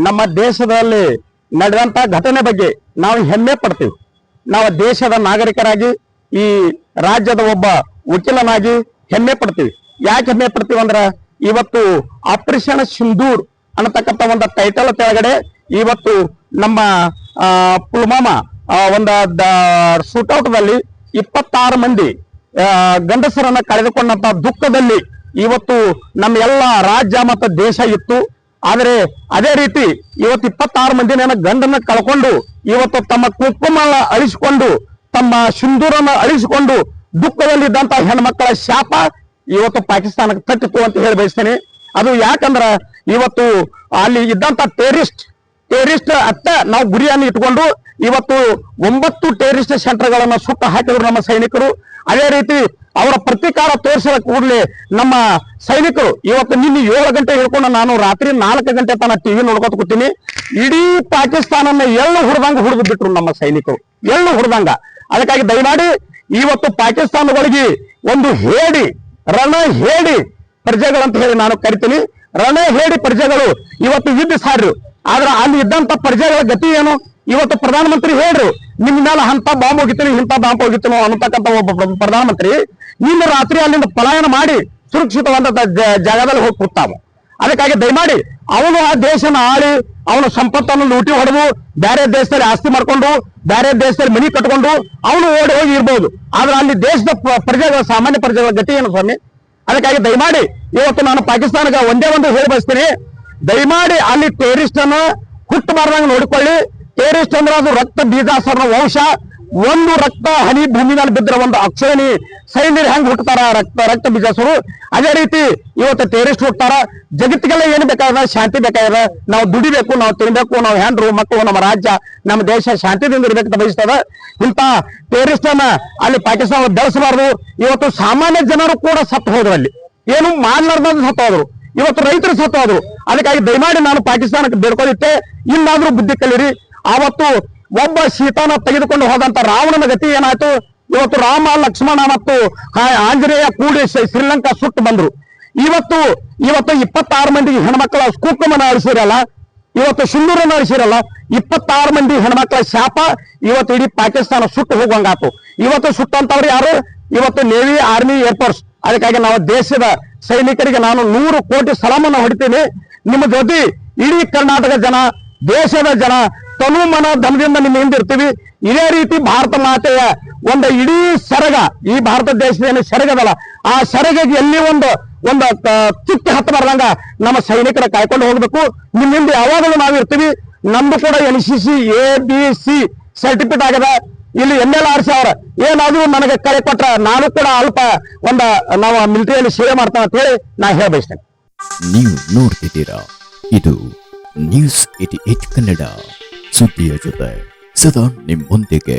ನಮ್ಮ ದೇಶದಲ್ಲಿ ನಡೆದಂತ ಘಟನೆ ಬಗ್ಗೆ ನಾವು ಹೆಮ್ಮೆ ಪಡ್ತೀವಿ. ನಾವು ದೇಶದ ನಾಗರಿಕರಾಗಿ ಈ ರಾಜ್ಯದ ಒಬ್ಬ ವಕೀಲನಾಗಿ ಹೆಮ್ಮೆ ಪಡ್ತೀವಿ. ಯಾಕೆ ಹೆಮ್ಮೆ ಪಡ್ತೀವಿ ಅಂದ್ರ ಇವತ್ತು ಆಪರೇಷನ್ ಸಿಂಧೂರ್ ಅನ್ನತಕ್ಕಂಥ ಒಂದು ಟೈಟಲ್ ಕೆಳಗಡೆ ಇವತ್ತು ನಮ್ಮ ಪುಲ್ವಾಮಾ ಒಂದು ಶೂಟೌಟ್ದಲ್ಲಿ 26 ಮಂದಿ ಗಂಡಸರನ್ನ ಕಳೆದುಕೊಂಡಂತ ದುಃಖದಲ್ಲಿ ಇವತ್ತು ನಮ್ಮ ಎಲ್ಲ ರಾಜ್ಯ ಮತ್ತು ದೇಶ ಇತ್ತು. ಆದರೆ ಅದೇ ರೀತಿ ಇವತ್ತು 26 ಮಂದಿನ ಗಂಡನ್ನ ಕಳ್ಕೊಂಡು ಇವತ್ತು ತಮ್ಮ ಕುಂಕುಮ ಅಳಿಸಿಕೊಂಡು ತಮ್ಮ ಸಿಂಧೂರನ್ನ ಅಳಿಸಿಕೊಂಡು ದುಃಖದಲ್ಲಿದ್ದಂತ ಹೆಣ್ಮಕ್ಕಳ ಶಾಪ ಇವತ್ತು ಪಾಕಿಸ್ತಾನಕ್ಕೆ ತಟ್ಟಿತು ಅಂತ ಹೇಳಿ ಬಯಸ್ತೇನೆ. ಅದು ಯಾಕಂದ್ರ ಇವತ್ತು ಅಲ್ಲಿ ಇದ್ದಂತ ಟೆರರಿಸ್ಟ್ ಅತ್ತ ನಾವು ಗುರಿಯನ್ನು ಇಟ್ಕೊಂಡು ಇವತ್ತು 9 ಟೆರರಿಸ್ಟ್ ಸೆಂಟರ್ಗಳನ್ನ ಸುಟ್ಟು ಹಾಕಿದ್ರು ನಮ್ಮ ಸೈನಿಕರು. ಅದೇ ರೀತಿ ಅವರ ಪ್ರತೀಕಾರ ತೋರಿಸಿದ ಕೂಡಲೇ ನಮ್ಮ ಸೈನಿಕರು ಇವತ್ತು ನಿನ್ನೆ 7 ಗಂಟೆ ಹಿಡ್ಕೊಂಡು ನಾನು ರಾತ್ರಿ 4 ಗಂಟೆ ತನ ಟಿವಿ ನೋಡ್ಕೊತ ಕೂತೀನಿ. ಇಡೀ ಪಾಕಿಸ್ತಾನನ್ನ ಎಳ್ಳು ಹುಡ್ದಂಗ ಹುಡಿದು ಬಿಟ್ರು ನಮ್ಮ ಸೈನಿಕರು, ಎಳ್ಳು ಹುಡ್ದಂಗ. ಅದಕ್ಕಾಗಿ ದಯಮಾಡಿ ಇವತ್ತು ಪಾಕಿಸ್ತಾನಗಳಿಗೆ ಒಂದು ರಣ ಹೇಡಿ ಪ್ರಜೆಗಳಂತ ಹೇಳಿ ನಾನು ಕರಿತೀನಿ. ರಣ ಹೇಡಿ ಪ್ರಜೆಗಳು ಇವತ್ತು ಯುದ್ಧ ಸಾರ್ರು. ಆದ್ರೆ ಅಲ್ಲಿ ಇದ್ದಂತ ಪ್ರಜೆಗಳ ಗತಿ ಏನು? ಇವತ್ತು ಪ್ರಧಾನಮಂತ್ರಿ ಹೇಳ್ರು ನಿಮ್ಮ ಮೇಲೆ ಅಂತ ಬಾಂಬ್ ಹೋಗಿತೀನಿ ಇಂಥ ಬಾಂಬ್ ಹೋಗಿತ್ತನೋ ಅನ್ನತಕ್ಕಂಥ ಒಬ್ಬ ಪ್ರಧಾನಮಂತ್ರಿ ನಿನ್ನ ರಾತ್ರಿ ಅಲ್ಲಿಂದ ಪಲಾಯನ ಮಾಡಿ ಸುರಕ್ಷಿತವಾದ ಜಾಗದಲ್ಲಿ ಹೋಗಿ ಕೂತಾವ. ಅದಕ್ಕಾಗಿ ದಯಮಾಡಿ ಅವನು ಆ ದೇಶನ ಆಳಿ ಅವನ ಸಂಪತ್ತನ್ನು ಲೂಟಿ ಹೊಡೆದು ಬೇರೆ ದೇಶದಲ್ಲಿ ಆಸ್ತಿ ಮಾಡ್ಕೊಂಡು ಬೇರೆ ದೇಶದಲ್ಲಿ ಮನಿ ಕಟ್ಕೊಂಡು ಅವನು ಓಡಿ ಹೋಗಿ ಇರ್ಬೋದು. ಆದ್ರೆ ಅಲ್ಲಿ ದೇಶದ ಪ್ರಜೆಗಳ ಸಾಮಾನ್ಯ ಪ್ರಜೆಗಳ ಗತಿ ಏನು ಸ್ವಾಮಿ? ಅದಕ್ಕಾಗಿ ದಯಮಾಡಿ ಇವತ್ತು ನಾನು ಪಾಕಿಸ್ತಾನಕ್ಕೆ ಒಂದೇ ಒಂದು ಹೇಳಿ ಬಯಸ್ತೀನಿ, ದಯಮಾಡಿ ಅಲ್ಲಿ ಟೆರರಿಸ್ಟ್ ಅನ್ನ ಹುಟ್ಟಬಾರ್ದಂಗೆ ನೋಡಿಕೊಳ್ಳಿ. ಟೆರರಿಸ್ಟ್ ಅಂದ್ರೆ ಅದು ರಕ್ತ ಬೀಜಾಸರಣ ವಂಶ. ಒಂದು ರಕ್ತ ಹನಿ ಭೂಮಿ ಮೇಲೆ ಬಿದ್ದರೆ ಒಂದು ಅಕ್ಷರಣಿ ಸೈನ್ಯರು ಹೆಂಗ್ ಹುಟ್ಟತಾರ ರಕ್ತ ಬೀಜಾಸರು, ಅದೇ ರೀತಿ ಇವತ್ತು ಟೆರರಿಸ್ಟ್ ಹುಟ್ಟಾರ. ಜಗತ್ತಿಗೆಲ್ಲ ಏನು ಬೇಕಾದ ಶಾಂತಿ ಬೇಕಾಗಿದೆ. ನಾವು ದುಡಿಬೇಕು, ನಾವು ತಿನ್ಬೇಕು, ನಾವು ಹೆಂಡ್ರು ಮಕ್ಕಳು ನಮ್ಮ ರಾಜ್ಯ ನಮ್ಮ ದೇಶ ಶಾಂತಿದಿಂದ ಇರ್ಬೇಕಂತ ಬಯಸ್ತದ. ಇಂಥ ಟೆರರಿಸ್ಟ್ ಅನ್ನ ಅಲ್ಲಿ ಪಾಕಿಸ್ತಾನ ಬೆಳೆಸಬಾರ್ದು. ಇವತ್ತು ಸಾಮಾನ್ಯ ಜನರು ಕೂಡ ಸತ್ತು ಹೋದ್ರು, ಅಲ್ಲಿ ಏನು ಮಾಡ್ಲಾರ್ದ ಸತ್ತು ಹೋದ್ರು, ಇವತ್ತು ರೈತರು ಸತ್ತು ಹೋದ್ರು. ಅದಕ್ಕಾಗಿ ದಯಮಾಡಿ ನಾನು ಪಾಕಿಸ್ತಾನಕ್ಕೆ ಬೇಡ್ಕೊಂಡಿದ್ದೆ, ಇನ್ನಾದ್ರೂ ಬುದ್ಧಿ ಕಲೀರಿ. ಆವತ್ತು ಒಬ್ಬ ಸೀತಾನ ತೆಗೆದುಕೊಂಡು ಹೋದಂತ ರಾವಣನ ಗತಿ ಏನಾಯ್ತು? ಇವತ್ತು ರಾಮ ಲಕ್ಷ್ಮಣ ಮತ್ತು ಆಂಜನೇಯ ಕೂಡಿ ಶ್ರೀಲಂಕಾ ಸುಟ್ಟು ಬಂದ್ರು. ಇವತ್ತು 26 ಮಂದಿ ಹೆಣ್ಮಕ್ಳ ಕುಂಕುಮನ ಅಳಿಸಿರಲ್ಲ, ಇವತ್ತು ಸಿಂಧೂರನ್ನ ಅಳಿಸಿರಲ್ಲ. 26 ಮಂದಿ ಹೆಣ್ಮಕ್ಳ ಶಾಪ ಇವತ್ತು ಇಡೀ ಪಾಕಿಸ್ತಾನ ಸುಟ್ಟು ಹೋಗುವಂಗಾತು. ಇವತ್ತು ಸುಟ್ಟಂತವ್ರು ಯಾರು? ಇವತ್ತು ನೇವಿ, ಆರ್ಮಿ, ಏರ್ಫೋರ್ಸ್. ಅದಕ್ಕಾಗಿ ನಾವು ದೇಶದ ಸೈನಿಕರಿಗೆ ನಾನು 100 ಕೋಟಿ ಸಲಾಮನ್ನು ಹೊಡಿತೀನಿ. ನಿಮ್ಮ ಜೊತೆ ಇಡೀ ಕರ್ನಾಟಕ ಜನ, ದೇಶದ ಜನ ತನು ಮನ ಧನದಿಂದ ನಿಮ್ಮ ಹಿಂದಿರ್ತೀವಿ. ಇದೇ ರೀತಿ ಭಾರತ ಮಾತೆಯ ಒಂದು ಇಡೀ ಸೆರಗ, ಈ ಭಾರತ ದೇಶದ ಸೆರಗದಲ್ಲ, ಆ ಸೆರಗಿಗೆ ಎಲ್ಲಿ ಒಂದು ಚುಕ್ಕಿ ಹತ್ತ ಬರ್ದಂಗ ನಮ್ಮ ಸೈನಿಕರ ಕಾಯ್ಕೊಂಡು ಹೋಗ್ಬೇಕು. ನಿಮ್ಮಿಂದ ಯಾವಾಗಲೂ ನಾವು ಇರ್ತೀವಿ. ನಮ್ದು ಕೂಡ NCC ABC ಸರ್ಟಿಫಿಕೇಟ್ ಆಗದ. ಇಲ್ಲಿ MLRC ಅವ್ರ ಏನಾದ್ರು ನನಗೆ ಕರೆ ಕೊಟ್ರ ನಾನು ಕೂಡ ಅಲ್ಪ ನಾವು ಮಿಲಿಟರಿಯಲ್ಲಿ ಸೇವೆ ಮಾಡ್ತಾನೆ ಅಂತ ಹೇಳಿ ನಾ ಹೇಳ ಬಯಸ್ತೇನೆ. ನೀವು ನೋಡ್ತಿದ್ದೀರಾ, ಇದು ನ್ಯೂಸ್ 88 ಕನ್ನಡ, ಸುದ್ದಿಯ ಜೊತೆ ಸದಾ ನಿಮ್ಮೊಂದಿಗೆ.